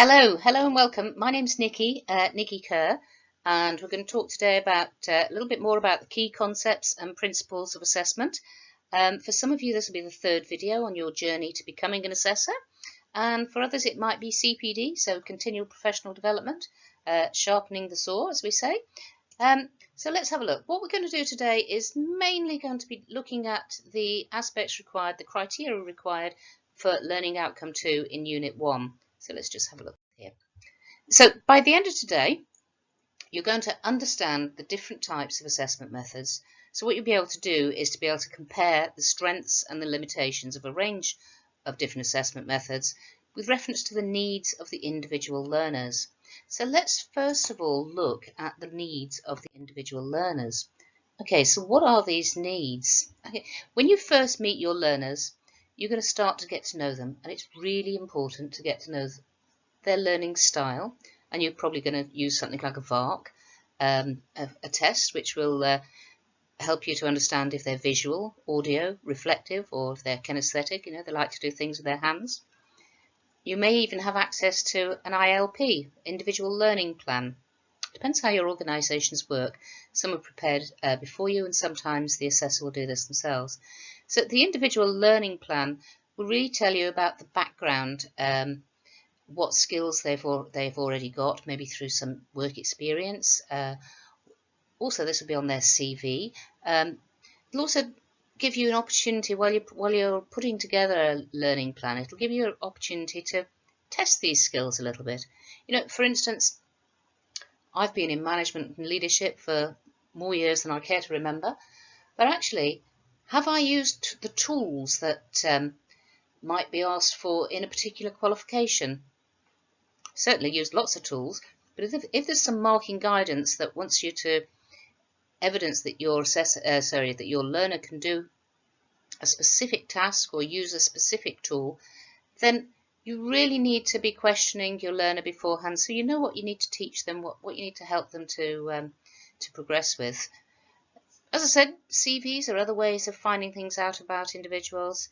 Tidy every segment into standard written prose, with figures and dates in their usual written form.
Hello and welcome. My name's Nikki Kerr, and we're going to talk today about a little bit more about the key concepts and principles of assessment. For some of you, this will be the third video on your journey to becoming an assessor, and for others, it might be CPD, so continual professional development, sharpening the saw, as we say. So let's have a look. What we're going to do today is mainly going to be looking at the aspects required, the criteria required for Learning Outcome 2 in Unit 1. So let's just have a look here. So by the end of today, you're going to understand the different types of assessment methods. So what you'll be able to do is to be able to compare the strengths and the limitations of a range of different assessment methods with reference to the needs of the individual learners. So let's first of all look at the needs of the individual learners. Okay, so what are these needs? Okay, when you first meet your learners, you're going to start to get to know them, and it's really important to get to know their learning style. And you're probably going to use something like a VARC, a test which will help you to understand if they're visual, audio, reflective, or if they're kinesthetic, they like to do things with their hands. You may even have access to an ILP, individual learning plan. Depends how your organisations work. Some are prepared before you, and sometimes the assessor will do this themselves. So the individual learning plan will really tell you about the background, what skills they've already got, maybe through some work experience. Also, this will be on their CV. It'll also give you an opportunity while you're putting together a learning plan. It'll give you an opportunity to test these skills a little bit. For instance, I've been in management and leadership for more years than I care to remember, but actually, have I used the tools that might be asked for in a particular qualification? Certainly used lots of tools, but if there's some marking guidance that wants you to evidence that that your learner can do a specific task or use a specific tool, then you really need to be questioning your learner beforehand, so you know what you need to teach them, what you need to help them to progress with. As I said, CVs are other ways of finding things out about individuals,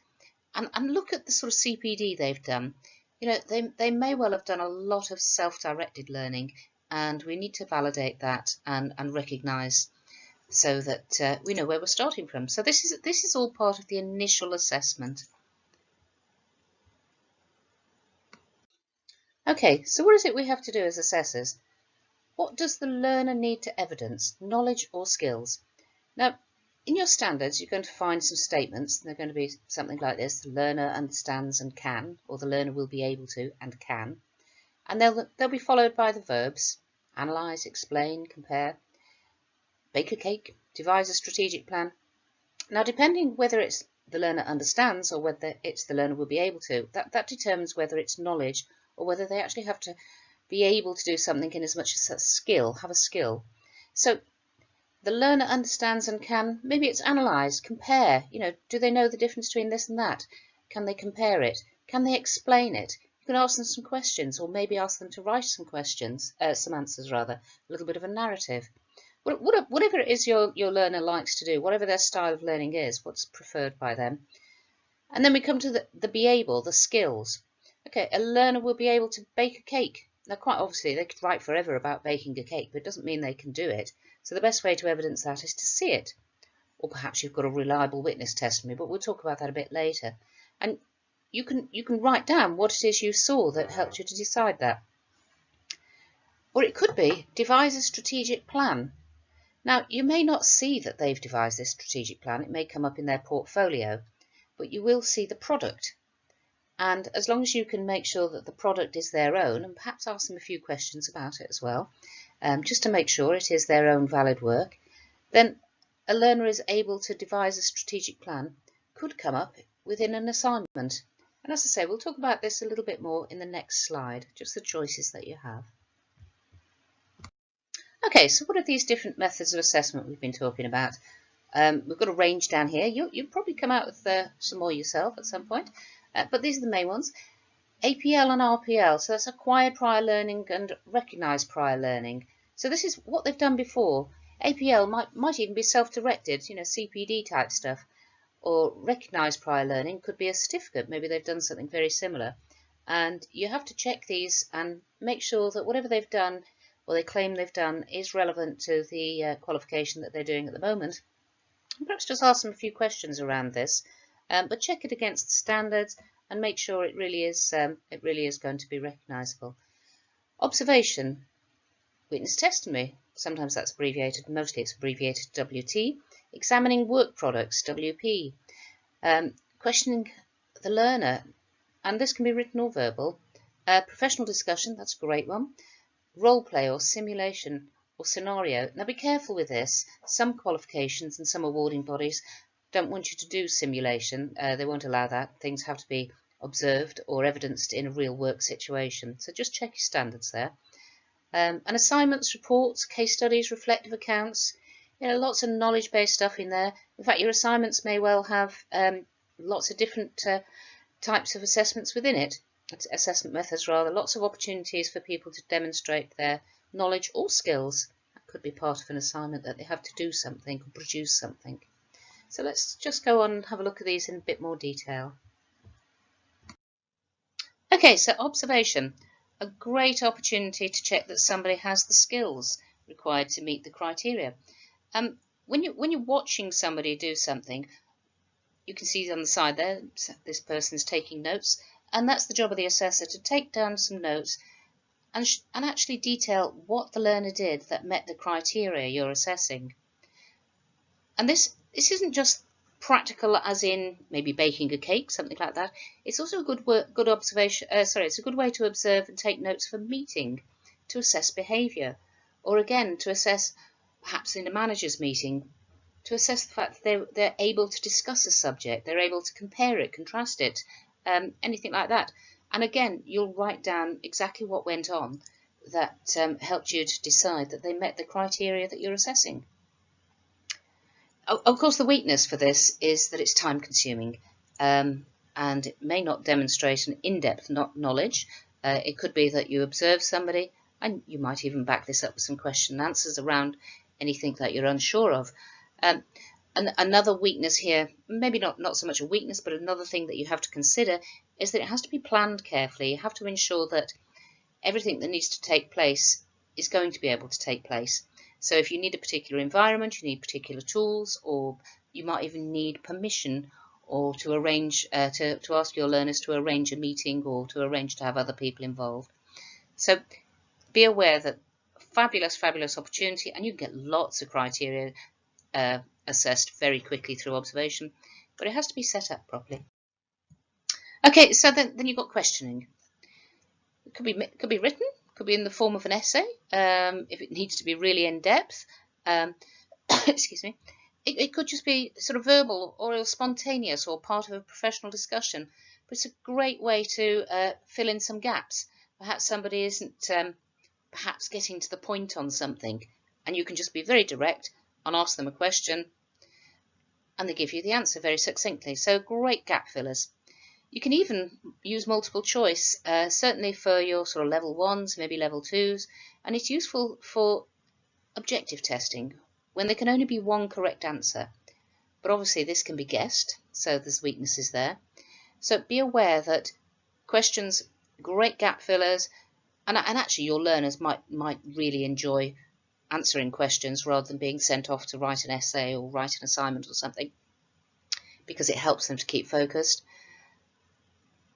and look at the sort of CPD they've done. They may well have done a lot of self-directed learning, and we need to validate that and recognise so that we know where we're starting from. So this is all part of the initial assessment. Okay, so what is it we have to do as assessors? What does the learner need to evidence, knowledge or skills? Now, in your standards, you're going to find some statements. They're going to be something like this: the learner understands and can, or the learner will be able to and can. And they'll be followed by the verbs: analyse, explain, compare, bake a cake, devise a strategic plan. Now, depending whether it's the learner understands or whether it's the learner will be able to, that determines whether it's knowledge or whether they actually have to be able to do something in as much as a skill, have a skill. So the learner understands and can, maybe it's analyse, compare, do they know the difference between this and that? Can they compare it? Can they explain it? You can ask them some questions, or maybe ask them to write some answers, a little bit of a narrative. Whatever it is your learner likes to do, whatever their style of learning is, what's preferred by them. And then we come to the be able, the skills. Okay, a learner will be able to bake a cake. Now, quite obviously, they could write forever about baking a cake, but it doesn't mean they can do it. So the best way to evidence that is to see it. Or perhaps you've got a reliable witness testimony, but we'll talk about that a bit later. And you can write down what it is you saw that helped you to decide that. Or it could be devise a strategic plan. Now, you may not see that they've devised this strategic plan. It may come up in their portfolio, but you will see the product. And as long as you can make sure that the product is their own, and perhaps ask them a few questions about it as well, just to make sure it is their own valid work, then a learner is able to devise a strategic plan, could come up within an assignment. And as I say, we'll talk about this a little bit more in the next slide, just the choices that you have. Okay, so what are these different methods of assessment we've been talking about? We've got a range down here. You'll probably come out with some more yourself at some point, but these are the main ones. APL and RPL, so that's acquired prior learning and recognised prior learning. So this is what they've done before. APL might even be self-directed, CPD type stuff, or recognised prior learning could be a certificate. Maybe they've done something very similar. and you have to check these and make sure that whatever they've done or they claim they've done is relevant to the qualification that they're doing at the moment. And perhaps just ask them a few questions around this, but check it against the standards and make sure it really is going to be recognisable. Observation, witness testimony, sometimes that's abbreviated, mostly it's abbreviated WT. Examining work products, WP. Questioning the learner, and this can be written or verbal. Professional discussion, that's a great one. Role play or simulation or scenario. Now be careful with this. Some qualifications and some awarding bodies don't want you to do simulation. They won't allow that. Things have to be observed or evidenced in a real work situation. So just check your standards there. And assignments, reports, case studies, reflective accounts. Lots of knowledge-based stuff in there. In fact, your assignments may well have lots of different types of assessments within it. Assessment methods rather. Lots of opportunities for people to demonstrate their knowledge or skills. That could be part of an assignment, that they have to do something or produce something. So let's just go on and have a look at these in a bit more detail. Okay, so observation. A great opportunity to check that somebody has the skills required to meet the criteria. When you're watching somebody do something, you can see on the side there, this person's taking notes, and that's the job of the assessor, to take down some notes and actually detail what the learner did that met the criteria you're assessing. And this isn't just practical, as in maybe baking a cake, something like that. It's also a good observation. It's a good way to observe and take notes for meeting, to assess behaviour, or again to assess, perhaps in a manager's meeting, to assess the fact that they're able to discuss a subject, they're able to compare it, contrast it, anything like that. And again, you'll write down exactly what went on that helped you to decide that they met the criteria that you're assessing. Of course, the weakness for this is that it's time consuming, and it may not demonstrate an in-depth knowledge. It could be that you observe somebody and you might even back this up with some question and answers around anything that you're unsure of. And another weakness here, maybe not so much a weakness, but another thing that you have to consider is that it has to be planned carefully. You have to ensure that everything that needs to take place is going to be able to take place. So if you need a particular environment, you need particular tools, or you might even need permission or to arrange to ask your learners to arrange a meeting or to arrange to have other people involved. So be aware that fabulous opportunity, and you can get lots of criteria assessed very quickly through observation, but it has to be set up properly. Okay, so then you've got questioning. It could be written, could be in the form of an essay, if it needs to be really in depth. Excuse me. It could just be sort of verbal or spontaneous or part of a professional discussion, but it's a great way to fill in some gaps. Perhaps somebody isn't perhaps getting to the point on something, and you can just be very direct and ask them a question, and they give you the answer very succinctly. So great gap fillers. You can even use multiple choice, certainly for your sort of level 1s, maybe level 2s, and it's useful for objective testing when there can only be one correct answer. But obviously this can be guessed, so there's weaknesses there. So be aware that questions, great gap fillers, and actually your learners might really enjoy answering questions rather than being sent off to write an essay or write an assignment or something, because it helps them to keep focused.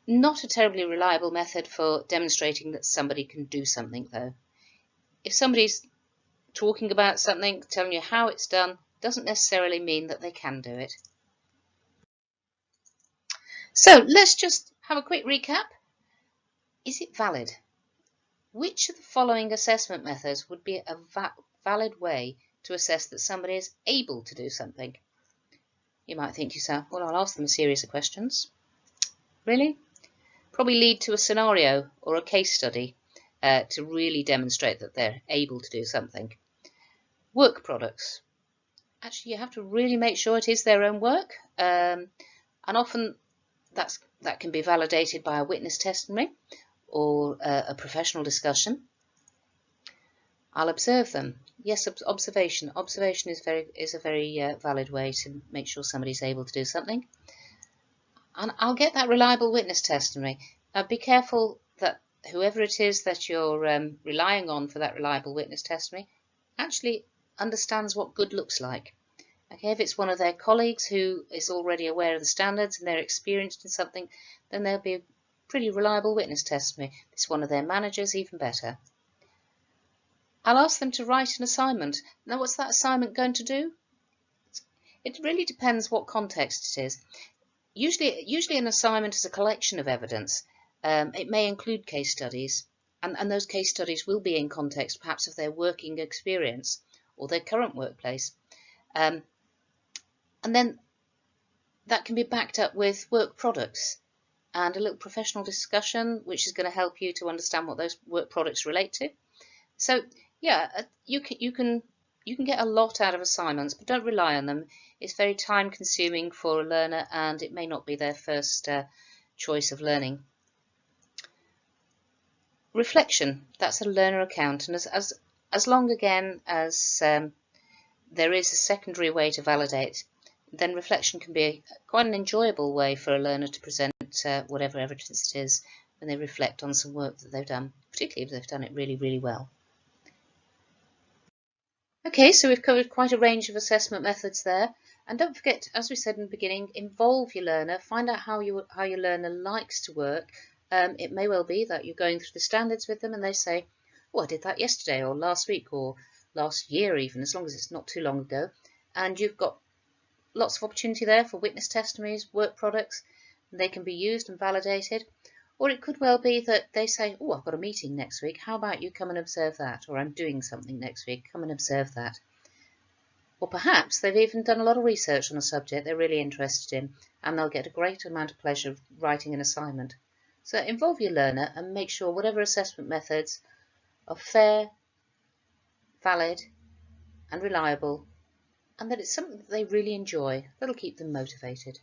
Not a terribly reliable method for demonstrating that somebody can do something, though. If somebody's talking about something, telling you how it's done, doesn't necessarily mean that they can do it. So let's just have a quick recap. Is it valid? Which of the following assessment methods would be a valid way to assess that somebody is able to do something? You might think to yourself, well, I'll ask them a series of questions. Really? Probably lead to a scenario or a case study to really demonstrate that they're able to do something. Work products. Actually, you have to really make sure it is their own work, and often that can be validated by a witness testimony or a professional discussion. I'll observe them. Yes, observation. Observation is a very valid way to make sure somebody's able to do something. And I'll get that reliable witness testimony. Be careful that whoever it is that you're relying on for that reliable witness testimony actually understands what good looks like. Okay, if it's one of their colleagues who is already aware of the standards and they're experienced in something, then they'll be a pretty reliable witness testimony. If it's one of their managers, even better. I'll ask them to write an assignment. Now, what's that assignment going to do? It really depends what context it is. Usually an assignment is a collection of evidence. It may include case studies, and those case studies will be in context perhaps of their working experience or their current workplace. And then that can be backed up with work products and a little professional discussion, which is going to help you to understand what those work products relate to. So yeah, you can get a lot out of assignments, but don't rely on them. It's very time consuming for a learner and it may not be their first choice of learning. Reflection, that's a learner account, and as long again as there is a secondary way to validate, then reflection can be quite an enjoyable way for a learner to present whatever evidence it is when they reflect on some work that they've done, particularly if they've done it really, really well. Okay, so we've covered quite a range of assessment methods there. And don't forget, as we said in the beginning, involve your learner, find out how your learner likes to work. It may well be that you're going through the standards with them and they say, oh, I did that yesterday or last week or last year even, as long as it's not too long ago. And you've got lots of opportunity there for witness testimonies, work products, and they can be used and validated. Or it could well be that they say, oh, I've got a meeting next week, how about you come and observe that? Or I'm doing something next week, come and observe that. Or perhaps they've even done a lot of research on a subject they're really interested in, and they'll get a great amount of pleasure writing an assignment. So involve your learner and make sure whatever assessment methods are fair, valid, and reliable, and that it's something that they really enjoy. That'll keep them motivated.